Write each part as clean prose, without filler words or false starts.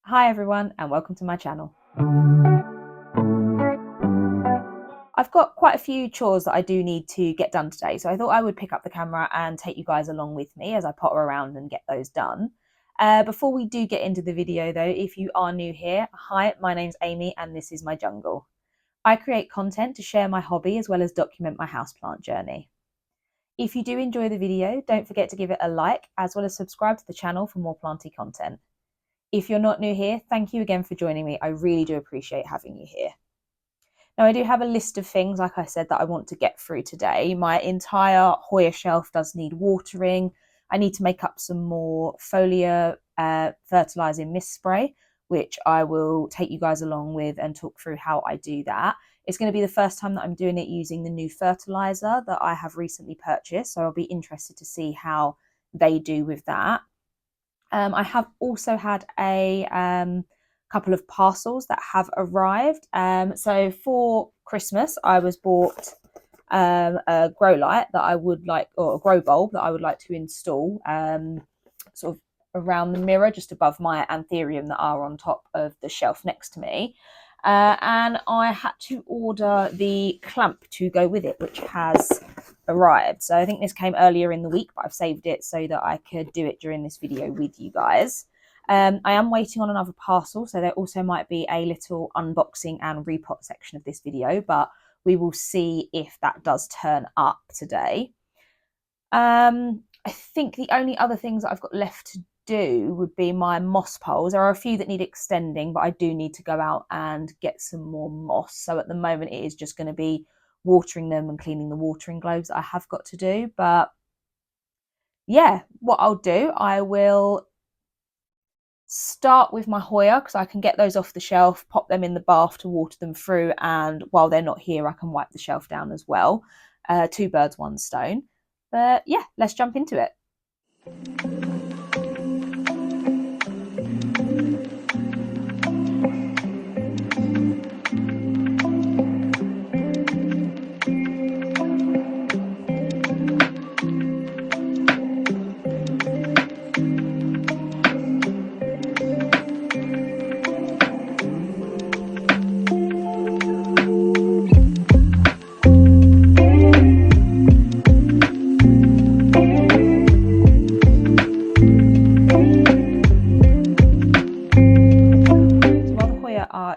Hi everyone and welcome to my channel. I've got quite a few chores that I do need to get done today, so I thought I would pick up the camera and take you guys along with me as I potter around and get those done. Before we do get into the video though, if you are new here, hi, my name's Amy and this is my jungle. I create content to share my hobby as well as document my houseplant journey. If you do enjoy the video, don't forget to give it a like as well as subscribe to the channel for more planty content. If you're not new here, thank you again for joining me. I really do appreciate having you here. Now, I do have a list of things, like I said, that I want to get through today. My entire Hoya shelf does need watering. I need to make up some more foliar fertilising mist spray, which I will take you guys along with and talk through how I do that. It's going to be the first time that I'm doing it using the new fertiliser that I have recently purchased, so I'll be interested to see how they do with that. I have also had a couple of parcels that have arrived. So for Christmas, I was bought a grow light that I would like, or a grow bulb that I would like to install sort of around the mirror just above my anthurium that are on top of the shelf next to me. And I had to order the clamp to go with it, which has arrived. So I think this came earlier in the week, but I've saved it so that I could do it during this video with you guys. I am waiting on another parcel, so there also might be a little unboxing and repot section of this video, but we will see if that does turn up today. I think the only other things that I've got left to do would be my moss poles. There are a few that need extending, but I do need to go out and get some more moss. So at the moment it is just going to be watering them and cleaning the watering globes that I have got to do. But yeah, what I'll do, I will start with my Hoya because I can get those off the shelf, pop them in the bath to water them through, and while they're not here I can wipe the shelf down as well. Two birds, one stone. But yeah, let's jump into it.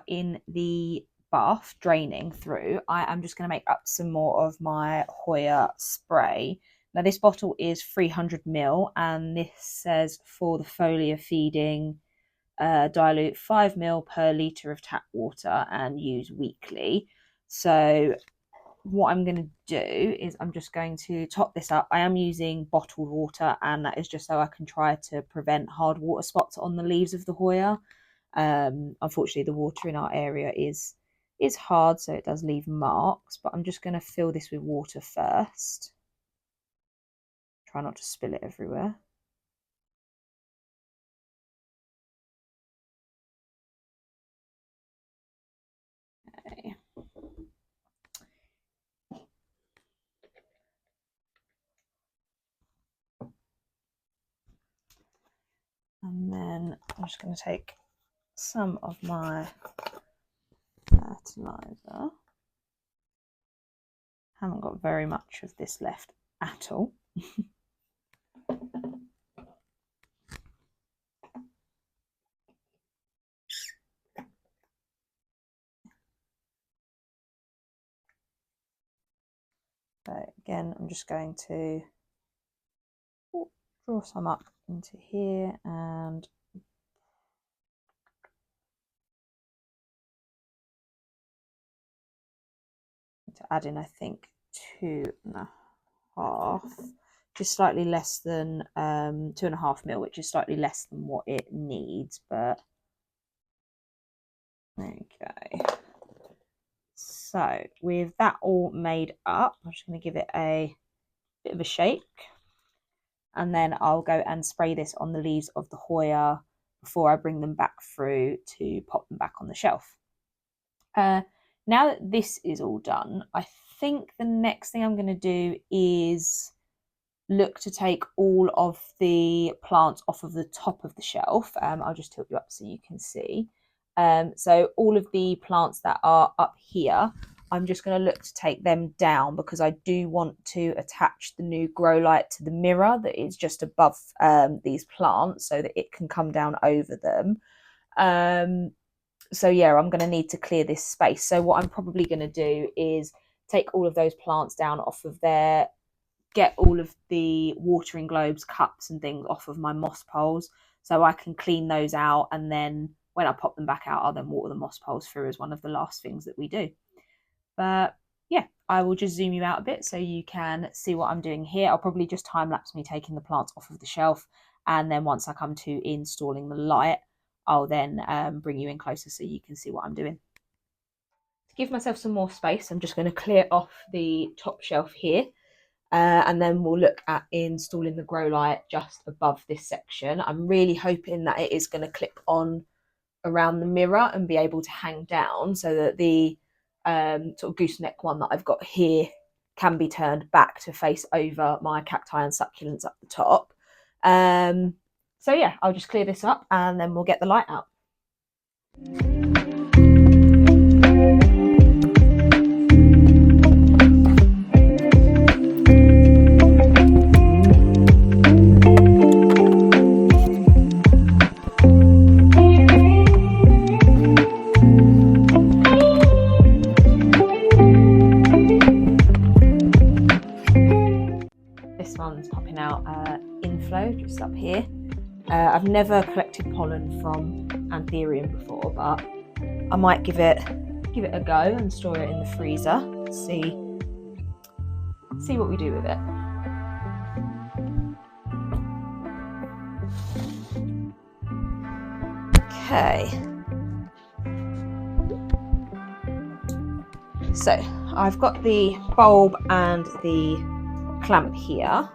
In the bath draining through, I am just going to make up some more of my Hoya spray. Now this bottle is 300ml and this says for the foliar feeding dilute 5ml per litre of tap water and use weekly. So what I'm going to do is I'm just going to top this up. I am using bottled water, and that is just so I can try to prevent hard water spots on the leaves of the Hoya. Unfortunately, the water in our area is hard, so it does leave marks, but I'm just going to fill this with water first. Try not to spill it everywhere. Okay. And then I'm just going to take some of my fertiliser. Haven't got very much of this left at all. So again, I'm just going to draw some up into here and to add in, I think, 2.5, just slightly less than 2.5ml, which is slightly less than what it needs, but okay. So with that all made up, I'm just going to give it a bit of a shake, and then I'll go and spray this on the leaves of the Hoya before I bring them back through to pop them back on the shelf. Now that this is all done, I think the next thing I'm going to do is look to take all of the plants off of the top of the shelf. I'll just tilt you up so you can see. So all of the plants that are up here, I'm just going to look to take them down because I do want to attach the new grow light to the mirror that is just above these plants so that it can come down over them. So yeah, I'm going to need to clear this space. So what I'm probably going to do is take all of those plants down off of there, get all of the watering globes, cups and things off of my moss poles so I can clean those out, and then when I pop them back out, I'll then water the moss poles through as one of the last things that we do. But yeah, I will just zoom you out a bit so you can see what I'm doing here. I'll probably just time lapse me taking the plants off of the shelf, and then once I come to installing the light, I'll then bring you in closer so you can see what I'm doing. To give myself some more space, I'm just going to clear off the top shelf here. And then we'll look at installing the grow light just above this section. I'm really hoping that it is going to clip on around the mirror and be able to hang down so that the sort of gooseneck one that I've got here can be turned back to face over my cacti and succulents up the top. So yeah, I'll just clear this up and then we'll get the light out. Popping out inflow just up here. I've never collected pollen from anthurium before, but I might give it a go and store it in the freezer. See what we do with it. Okay. So I've got the bulb and the clamp here.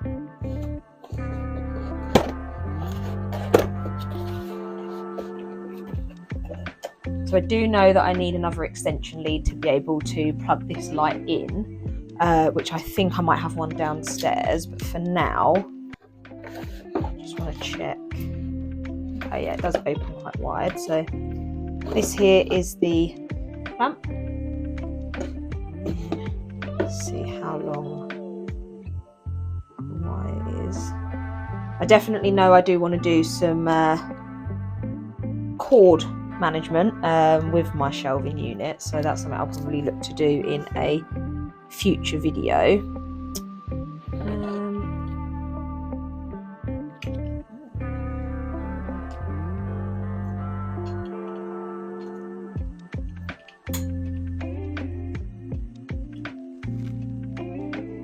So I do know that I need another extension lead to be able to plug this light in, which I think I might have one downstairs, but for now, I just want to check. Oh yeah, it does open quite wide. So this here is the clamp. Let's see how long the wire is. I definitely know I do want to do some cord management with my shelving unit, so that's something I'll probably look to do in a future video.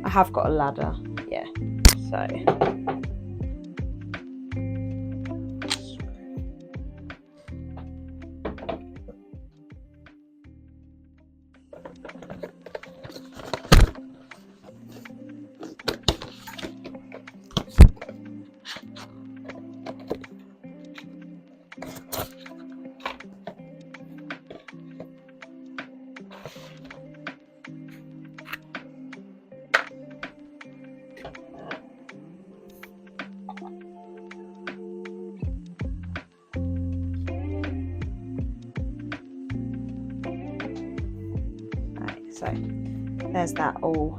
I have got a ladder, yeah, so so there's that all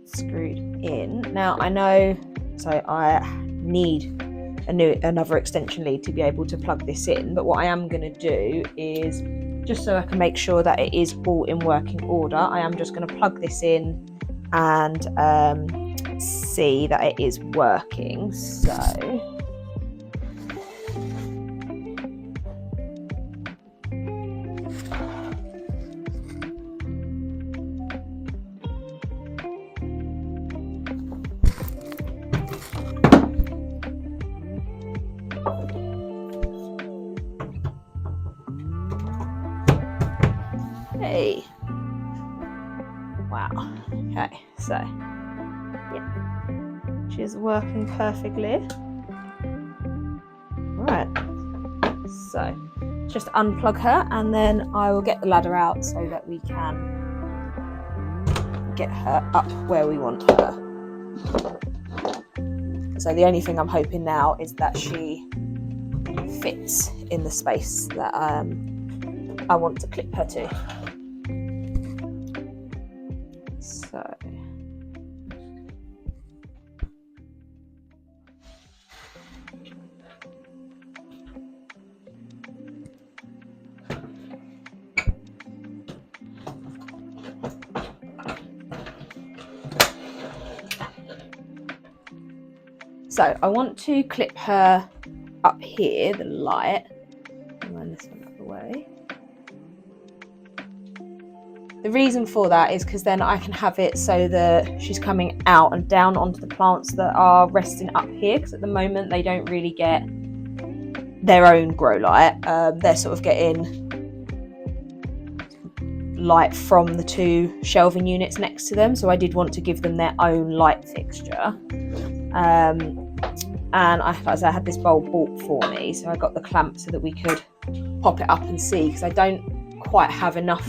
screwed in. Now I know, so I need another extension lead to be able to plug this in, but what I am going to do is, just so I can make sure that it is all in working order, I am just going to plug this in and see that it is working. So hey, wow, okay, so yeah, she's working perfectly. Right, so just unplug her and then I will get the ladder out so that we can get her up where we want her. So the only thing I'm hoping now is that she fits in the space that I want to clip her to. So I want to clip her up here, the light. Line this one out of the way. The reason for that is because then I can have it so that she's coming out and down onto the plants that are resting up here, because at the moment they don't really get their own grow light. They're sort of getting light from the 2 shelving units next to them, so I did want to give them their own light fixture. And I had this bulb bought for me, so I got the clamp so that we could pop it up and see, because I don't quite have enough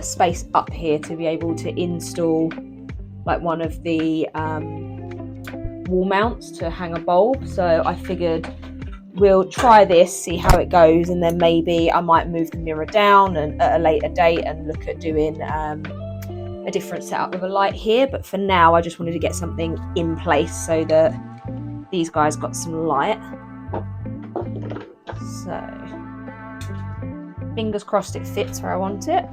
space up here to be able to install like one of the wall mounts to hang a bulb. So I figured we'll try this, see how it goes, and then maybe I might move the mirror down and at a later date and look at doing a different setup with a light here. But for now I just wanted to get something in place so that these guys got some light. So fingers crossed it fits where I want it.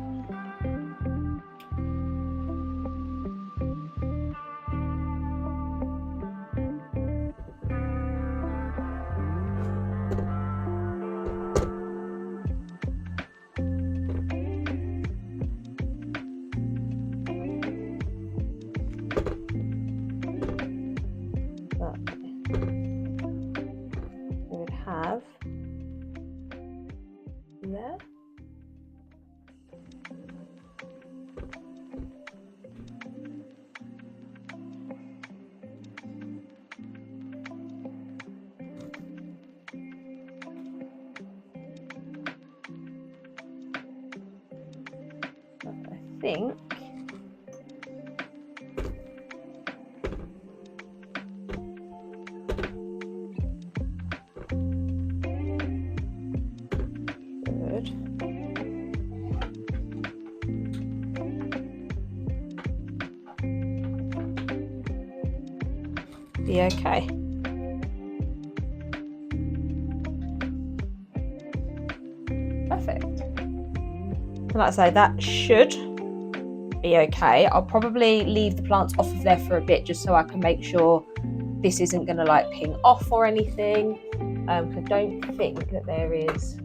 Have there. I think be okay. Perfect. Like I say, that should be okay. I'll probably leave the plants off of there for a bit just so I can make sure this isn't going to like ping off or anything. I don't think that there is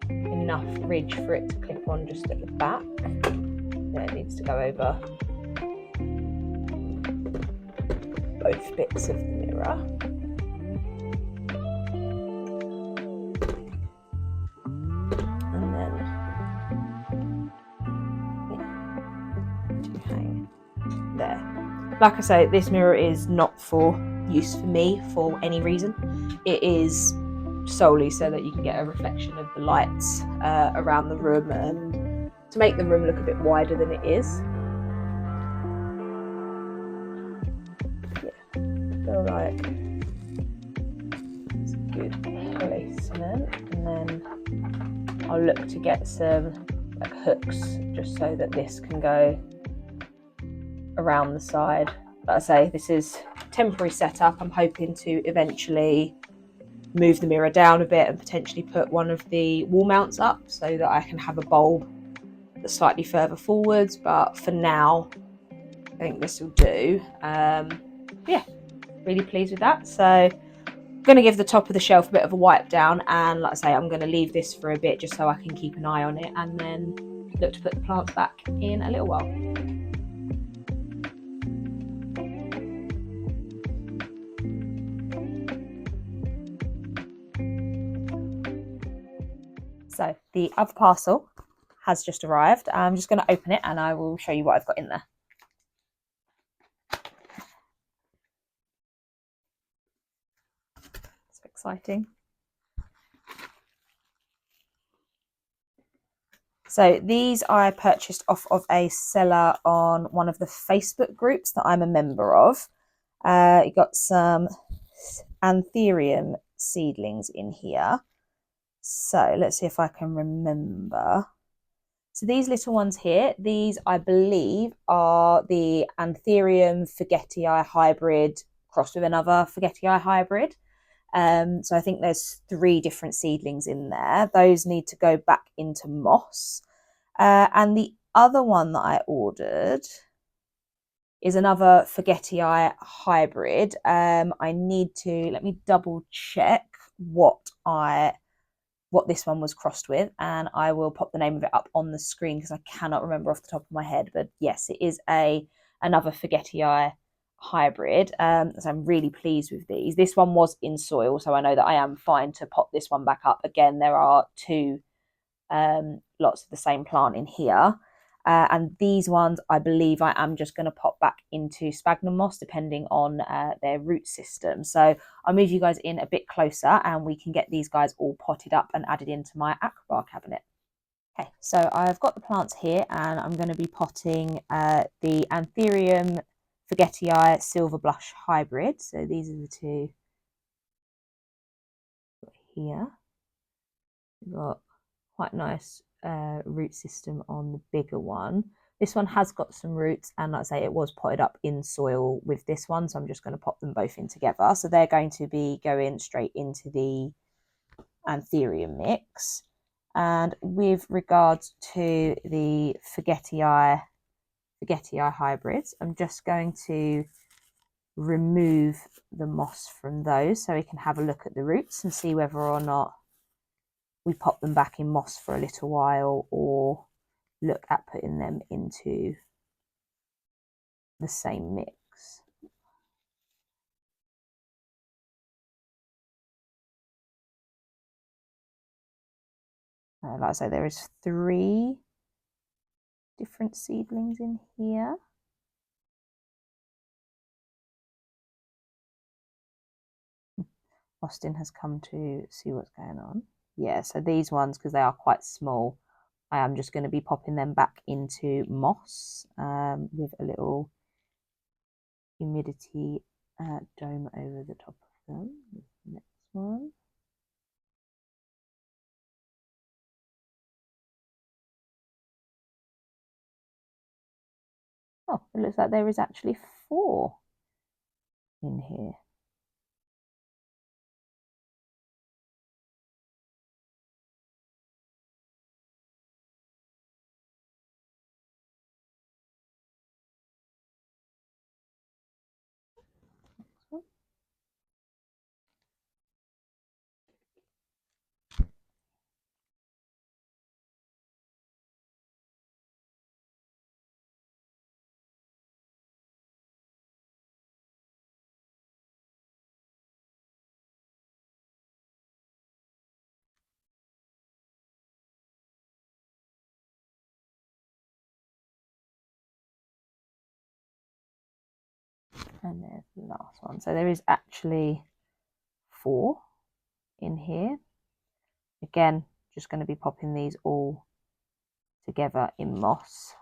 enough ridge for it to clip on just at the back. Yeah, it needs to go over both bits of the mirror. And then to hang there. Like I say, this mirror is not for use for me for any reason. It is solely so that you can get a reflection of the lights around the room and to make the room look a bit wider than it is. Feel like it's a good placement, and then I'll look to get some like hooks just so that this can go around the side. Like I say, this is temporary setup. I'm hoping to eventually move the mirror down a bit and potentially put one of the wall mounts up so that I can have a bulb that's slightly further forwards, but for now I think this will do. Yeah, really pleased with that. So I'm going to give the top of the shelf a bit of a wipe down, and like I say, I'm going to leave this for a bit just so I can keep an eye on it and then look to put the plants back in a little while. So the other parcel has just arrived. I'm just going to open it and I will show you what I've got in there. So exciting. So these I purchased off of a seller on one of the Facebook groups that I'm a member of. You got some anthurium seedlings in here. So let's see if I can remember. So these little ones here, these I believe are the anthurium forgetii hybrid crossed with another forgetii hybrid. So I think there's 3 different seedlings in there. Those need to go back into moss. And the other one that I ordered is another forgetii hybrid. I need to let me double check what this one was crossed with, and I will pop the name of it up on the screen because I cannot remember off the top of my head. But yes, it is another forgetii hybrid. So I'm really pleased with these. This one was in soil, so I know that I am fine to pop this one back up. Again, there are 2 lots of the same plant in here. And these ones, I believe I am just going to pop back into sphagnum moss, depending on their root system. So I'll move you guys in a bit closer and we can get these guys all potted up and added into my aquabar cabinet. Okay, so I've got the plants here and I'm going to be potting the Anthurium forgetii silver blush hybrid. So these are the 2 here. We've got quite nice root system on the bigger one. This one has got some roots, and like I say, it was potted up in soil with this one, so I'm just going to pop them both in together. So they're going to be going straight into the anthurium mix. And with regards to the forgetii hybrids, I'm just going to remove the moss from those so we can have a look at the roots and see whether or not we pop them back in moss for a little while or look at putting them into the same mix. Like I say, there is 3 different seedlings in here. Austin has come to see what's going on. Yeah, so these ones, because they are quite small, I am just going to be popping them back into moss with a little humidity dome over the top of them. Next one. Oh, it looks like there is actually 4 in here. And there's the last one. So there is actually 4 in here. Again, just going to be popping these all together in moss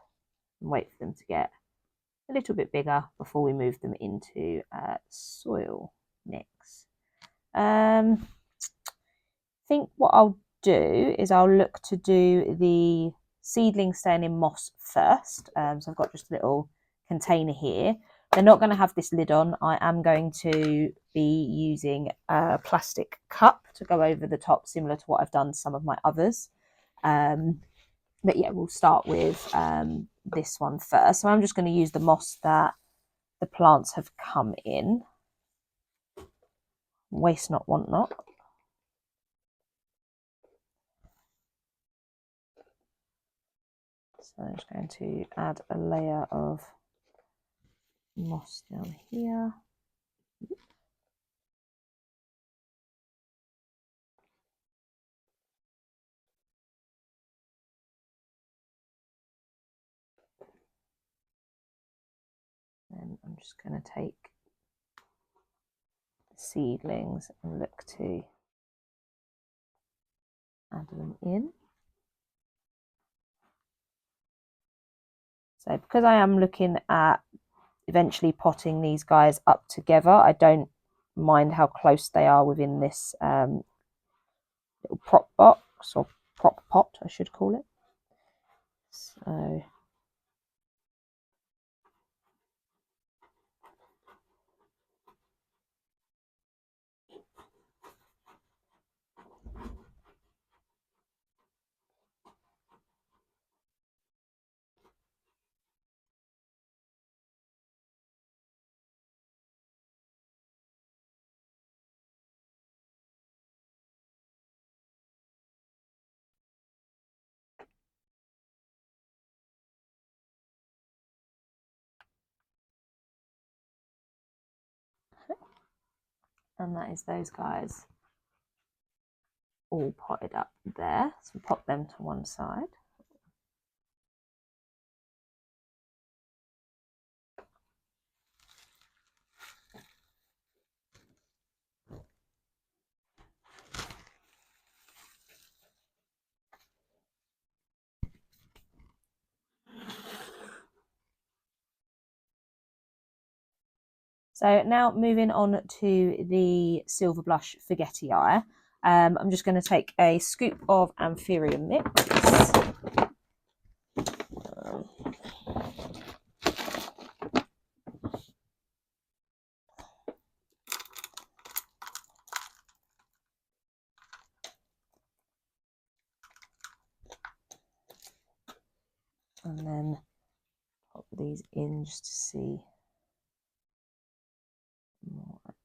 and wait for them to get a little bit bigger before we move them into soil mix. I think what I'll do is I'll look to do the seedlings staying in moss first. So I've got just a little container here. They're not going to have this lid on. I am going to be using a plastic cup to go over the top, similar to what I've done to some of my others. But yeah, we'll start with this one first. So I'm just going to use the moss that the plants have come in. Waste not, want not. So I'm just going to add a layer of moss down here. And I'm just going to take the seedlings and look to add them in. So because I am looking at eventually potting these guys up together. I don't mind how close they are within this little prop box, or prop pot I should call it. So and that is those guys all potted up there. So pop them to one side. So now moving on to the silver blush forgetty eye. I'm just going to take a scoop of Amphibian mix. And then pop these in just to see more actually.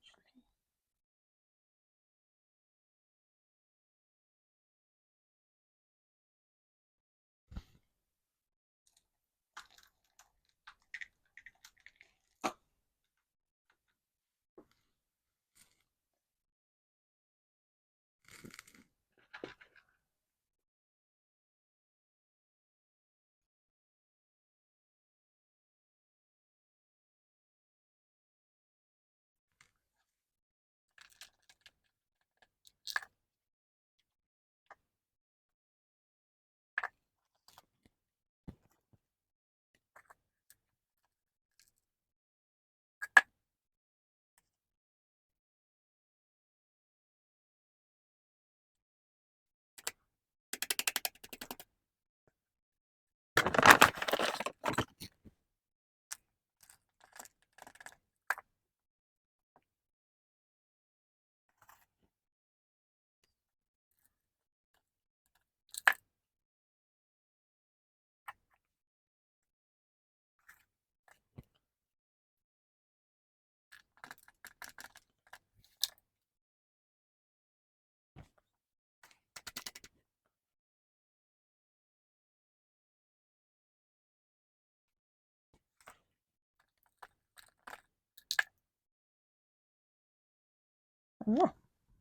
And yeah,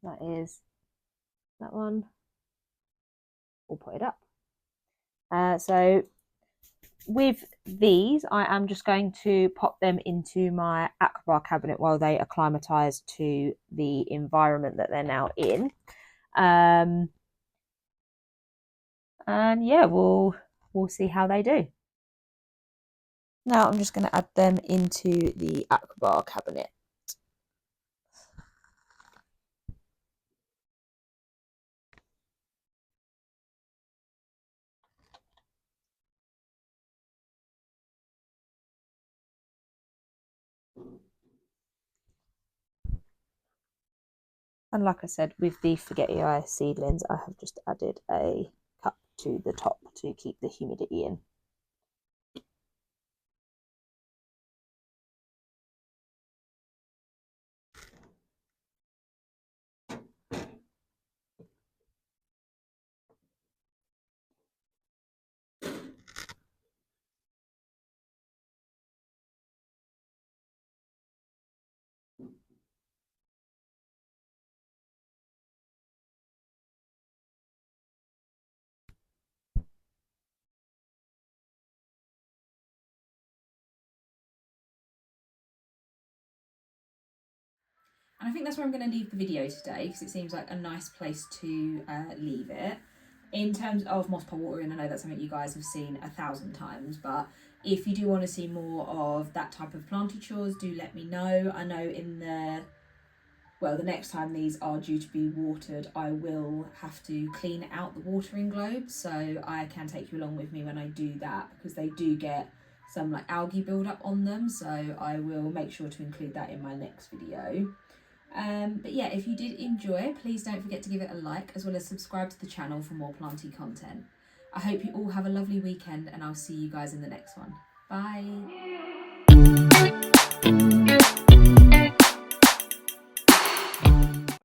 that is that one all potted up. So with these, I am just going to pop them into my aquabar cabinet while they acclimatise to the environment that they're now in. And yeah, we'll see how they do. Now I'm just going to add them into the aquabar cabinet. And like I said, with the forgetty eye seedlings, I have just added a cup to the top to keep the humidity in. And I think that's where I'm going to leave the video today, because it seems like a nice place to leave it. In terms of moss pole watering, I know that's something you guys have seen 1,000 times, but if you do want to see more of that type of planty chores, do let me know. I know in the next time these are due to be watered, I will have to clean out the watering globes, so I can take you along with me when I do that, because they do get some like algae buildup on them, so I will make sure to include that in my next video. But yeah, if you did enjoy, please don't forget to give it a like, as well as subscribe to the channel for more planty content. I hope you all have a lovely weekend, and I'll see you guys in the next one. Bye.